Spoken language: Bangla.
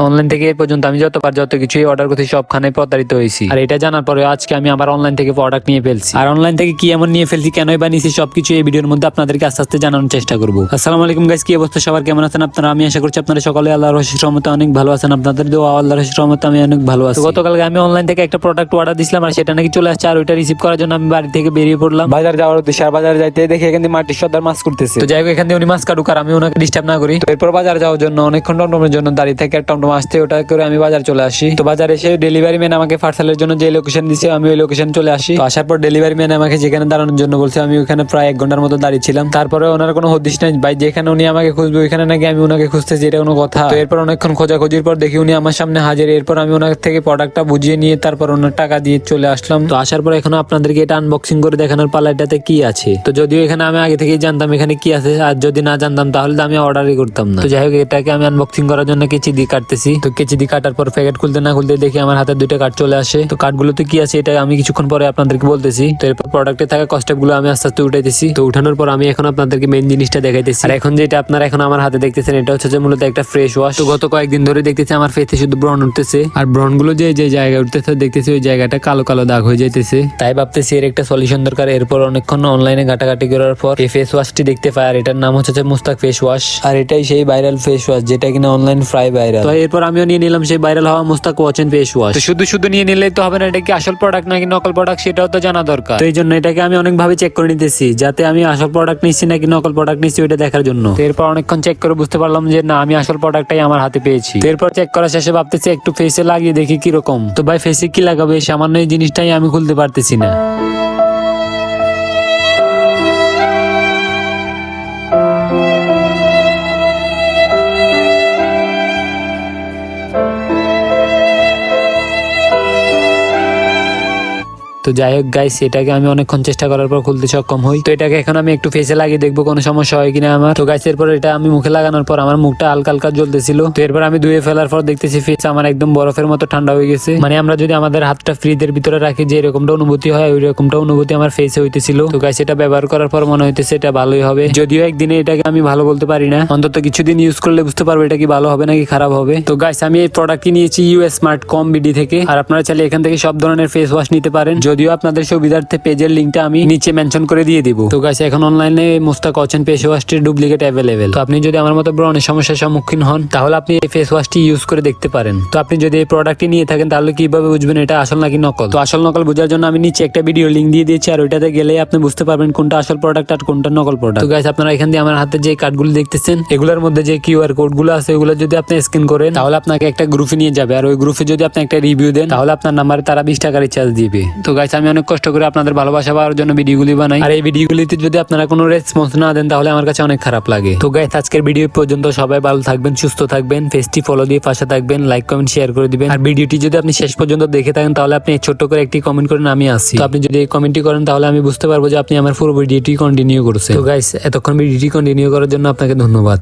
অনলাইন থেকে এই পর্যন্ত আমি যত কিছু অর্ডার করছি সবখানে প্রতারিত হয়েছি। আর এটা জানার পরে আজকে আমি আবার অনলাইন থেকে প্রোডাক্ট নিয়ে ফেলছি। আর অনলাইন থেকে কি এমন নিয়ে ফেলছি, কেনই বা নিয়েছি, সবকিছু এই ভিডিওর মধ্যে আপনাদেরকে আস্তে আস্তে জানানোর চেষ্টা করবো। আসসালামু আলাইকুম গাইস, কি অবস্থা সবার, কেমন আছেন আপনারা? আমি আশা করছি আপনারা সকলে আল্লাহর অশেষ রহমতে অনেক ভালো আছেন। আপনাদের দোয়া আল্লাহর অশেষ রহমতে আমি অনেক ভালো আছি। গতকালকে আমি অনলাইন থেকে একটা প্রোডাক্ট অর্ডার দিয়েছিলাম, আর সেটা নাকি চলে আসছে। আর ওইটা রিসিভ করার জন্য আমি বাড়ি থেকে বেরিয়ে পড়লাম বাজার যাওয়ার উদ্দেশ্যে। আর বাজারে যাইতে দেখে এখান থেকে মাটির সর্দার মাছ করতেছে। তো যাই হোক, এখান থেকে উনি মাছ কাটুক আর আমি ওনাকে ডিস্টার্ব না করি। তো এরপর বাজার যাওয়ার জন্য অনেকক্ষণ টমটমের জন্য দাঁড়িয়ে থেকে টমটম আসতে, ওটা করে আমি বাজার চলে আসি। তো বাজারে এসে ডেলিভারি ম্যান আমাকে পার্সেলের জন্য যে লোকেশন দিছে আমি ওই লোকেশন চলে আসি। তো আসার পর ডেলিভারি ম্যান আমাকে যেখানে দাঁড়ানোর জন্য বলছে, আমি ওখানে প্রায় 1 ঘন্টার মতো দাঁড়িয়েছিলাম। তারপরে ওনার কোনো হদিশ নাই ভাই, যেখানে উনি আমাকে খুঁজবে ওইখানে নাকি আমি ওনাকে খুঁজতেছি, এটা কোনো কথা? তো এরপর অনেকক্ষণ খোঁজাখুঁজির পর দেখি উনি আমার সামনে হাজির। এরপর আমি ওনার থেকে প্রোডাক্টটা বুঝিয়ে নিয়ে তারপর ওনার টাকা দিয়ে চলে আসলাম। তো আসার পর এখন আপনাদেরকে এটা আনবক্সিং করে দেখানোর পালা, এটাতে কি আছে। তো যদিও এখানে আমি আগে থেকেই জানতাম এখানে কি আছে, আর যদি না জানতাম তাহলে তো আমি অর্ডারই করতাম না। তো যাই হোক, এটাকে আমি আনবক্সিং করার জন্য কেচি দিয়ে কাটতেছি। তো কেচি দিয়ে কাটার পর প্যাকেট খুলতে না খুলতে দেখি আমার হাতে 2টা কার্ড চলে আসে। তো কার্ডগুলোতে কি আছে এটা আমি কিছুক্ষণ পরে আপনাদেরকে বলতেছি। তো এরপর প্রোডাক্টে থাকা কস্টেপ গুলো আমি আস্তে আস্তে উঠাইতেছি। তো উঠানোর পর আমি এখন আপনাদেরকে মেইন জিনিসটা দেখাইতেছি। আর এখন যেটা আপনারা এখন আমার হাতে দেখতেছেন, এটা হচ্ছে যে মূলত একটা ফ্রেশ ওয়াশ। তো গত কয়েকদিন ধরে দেখতেছি আমার ফেসে শুধু ব্রণ উঠতেছে, আর ব্রণ গুলো যে যে জায়গায় উঠতেছে দেখতেছি ওই জায়গাটা কালো কালো দাগ হয়ে যাইতেছে। তাই ভাবতেছি এর একটা সলিউশন দরকার। এরপর অনেকক্ষণ অনলাইনে ঘাটাঘাটি করার পর এই ফেস ওয়াশটি দেখতে পাই, আর এটার নাম হচ্ছে মুস্তাক ফেস ওয়াশ। আর এটাই সেই ভাইরাল ফেস ওয়াশ যেটা কিনা অনলাইন প্রায় ভাইরাল। তো এরপর আমিও নিয়ে নিলাম সেই ভাইরাল হওয়া মুস্তাক ওয়াচেন ফেস ওয়াশ। শুধু শুধু নিয়ে নিলেই তো হবে না, এটা কি আসল প্রোডাক্ট নাকি নকল প্রোডাক্ট সেটাও তো জানা দরকার। তো এই জন্য এটাকে আমি অনেকভাবে চেক করে নিতেছি, যাতে আমি আসল প্রোডাক্ট নিচ্ছি নাকি নকল প্রোডাক্ট নিচ্ছি ওইটা দেখার জন্য। তো এরপর অনেকক্ষণ চেক করে বুঝতে পারলাম যে না, আমি আসল প্রোডাক্টটাই আমার হাতে পেয়েছি। তো এরপর চেক করা শেষে ভাবতেছি একটু ফেসে লাগিয়ে দেখি কিরকম। তো ভাই ফেসে কি লাগাবে, সামান্য এই জিনিসটাই আমি খুলতে পারতেছি না। তো যাই হোক গাইস, এটাকে আমি অনেকক্ষণ চেষ্টা করার পর খুলতে সক্ষম হই। তো এটাকে এখন আমি একটু ফেসে লাগিয়ে দেখবো কোনো সমস্যা হয় কিনা আমার। তো গাইস এরপর এটা আমি মুখে লাগানোর পর আমার মুখটা হালকা হালকা জ্বলতেছিল। তো এরপর আমি ধুয়ে ফেলার পর দেখতেছি ফেস আমার একদম বরফের মতো ঠান্ডা হয়ে গেছে। মানে আমরা যদি আমাদের হাতটা ফ্রিজের ভিতরে রাখি যে এরকমটা অনুভূতি হয়, ওই রকমটা অনুভূতি আমার ফেসে হইতেছিল। তো গাইস এটা ব্যবহার করার পর মনে হইতেছে এটা ভালোই হবে, যদিও একদিনে এটাকে আমি ভালো বলতে পারি না। অন্তত কিছুদিন ইউজ করলে বুঝতে পারবো এটা কি ভালো হবে নাকি খারাপ হবে। তো গাইস আমি এই প্রোডাক্টটি নিয়েছি ইউএস স্মার্ট কম বিডি থেকে। আর আপনারা চাইলে এখান থেকে সব ধরনের ফেস ওয়াশ নিতে পারেন, যদিও আপনাদের সুবিধার্থে পেজের লিংকটা আমি নিচে মেনশন করে দিয়ে দিব। তো গাইস এখন অনলাইনে মুস্তাক ওয়াচেন ফেস ওয়াশটির ডুপ্লিকেট অ্যাভেলেবেল। তো আপনি যদি আমার মতো ব্রণের সমস্যার সম্মুখীন হন তাহলে আপনি এই ফেস ওয়াশটি ইউজ করে দেখতে পারেন। তো আপনি যদি এই প্রোডাক্টটি নিয়ে থাকেন তাহলে কিভাবে বুঝবেন এটা আসল নাকি নকল? তো আসল নকল বোঝার জন্য আমি নিচে একটা ভিডিও লিংক দিয়ে দিয়েছি, আর ওইটাতে গেলে আপনি বুঝতে পারবেন কোনটা আসল প্রোডাক্ট আর কোনটা নকল প্রোডাক্ট। তো গাইস আপনারা এখান দিয়ে আমার হাতে যে কার্ডগুলো দেখতেছেন এগুলোর মধ্যে যে কিউআর কোড গুলো আছে ওগুলো যদি আপনি স্ক্যান করেন তাহলে আপনাকে একটা গ্রুপে নিয়ে যাবে, আর ওই গ্রুপে যদি আপনি একটা রিভিউ দেন তাহলে আপনার নাম্বারে তারা 20 টাকা রিচার্জ দিবে। তো গাইস আমি অনেক কষ্ট করে আপনাদের ভালোবাসা পাওয়ার জন্য ভিডিওগুলি বানাই, আর এই ভিডিওগুলিতে যদি আপনারা কোনো রেসপন্স না দেন তাহলে আমার কাছে অনেক খারাপ লাগে। তো গাইস আজকের ভিডিও পর্যন্ত, সবাই ভালো থাকবেন, সুস্থ থাকবেন, পেজটি ফলো দিয়ে পাশে থাকবেন, লাইক কমেন্ট শেয়ার করে দিবেন। আর ভিডিওটি যদি আপনি শেষ পর্যন্ত দেখে থাকেন তাহলে আপনি ছোট্ট করে একটি কমেন্ট করেন আমি আসি। তো আপনি যদি এই কমেন্টটি করেন তাহলে আমি বুঝতে পারবো যে আপনি আমার পুরো ভিডিওটি কন্টিনিউ করছেন। তো গাইস এতক্ষণ ভিডিওটি কন্টিনিউ করার জন্য আপনাকে ধন্যবাদ।